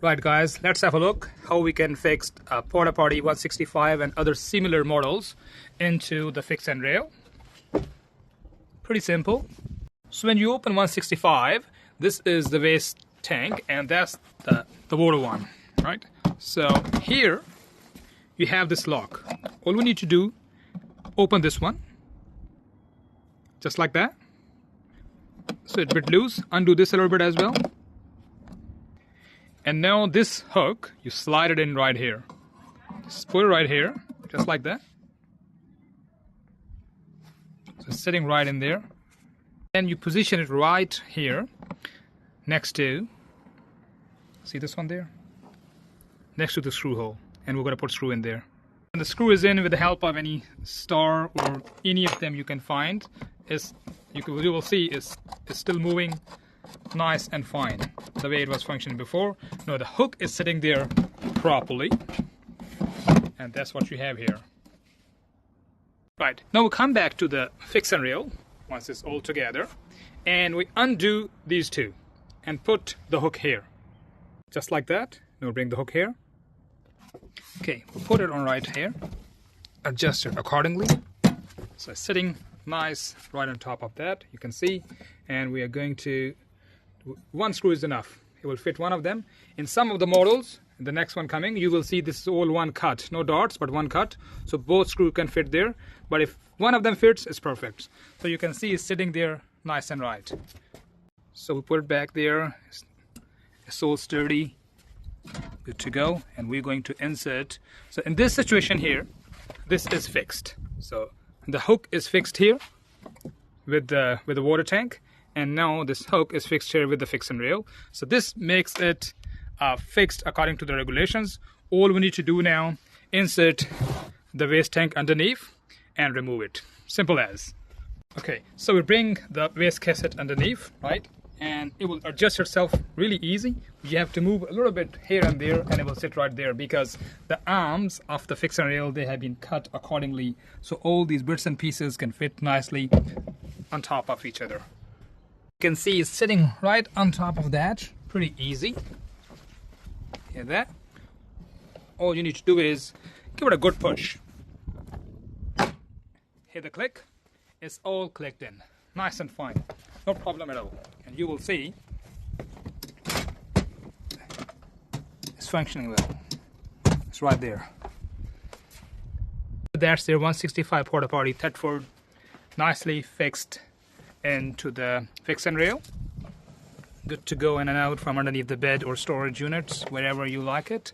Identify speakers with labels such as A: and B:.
A: Right guys, let's have a look how we can fix a Porta Potti 165 and other similar models into the fix and rail. Pretty simple. So when you open 165, this is the waste tank and that's the water one, right? So here you have this lock. All we need to do, open this one, just like that. So it's a bit loose, undo this a little bit as well. And now this hook, you slide it in right here. Just put it right here, just like that. So it's sitting right in there. Then you position it right here, next to, see this one there? Next to the screw hole. And we're going to put screw in there. And the screw is in with the help of any star or any of them you can find. You will see it's still moving nice and fine the way it was functioning before. Now the hook is sitting there properly, and that's what you have here. Right, now we'll come back to the fix and rail once it's all together, and we undo these two and put the hook here, just like that. Now we'll bring the hook here. Okay, we'll put it on right here, adjust it accordingly, so it's sitting nice right on top of that, you can see. And we are going to, one screw is enough, it will fit one of them. In some of the models, the next one coming, you will see this is all one cut, no dots but one cut, so both screws can fit there. But if one of them fits, it's perfect. So you can see it's sitting there nice and right. So we put it back there, it's all sturdy, good to go. And we're going to insert, so in this situation here, this is fixed. So the hook is fixed here with the water tank, and now this hook is fixed here with the fix and rail. So this makes it fixed according to the regulations. All we need to do now, insert the waste tank underneath and remove it. Simple as. Okay, so we bring the waste cassette underneath, right? And it will adjust itself really easy. You have to move a little bit here and there and it will sit right there, because the arms of the fix and rail, they have been cut accordingly, so all these bits and pieces can fit nicely on top of each other. You can see it's sitting right on top of that, pretty easy. Hear that? All you need to do is give it a good push. Hit the click, it's all clicked in, nice and fine, no problem at all. And you will see it's functioning well. It's right there. That's their 165 Porta Potti Thetford, nicely fixed into the fix and rail. Good to go in and out from underneath the bed or storage units, wherever you like it.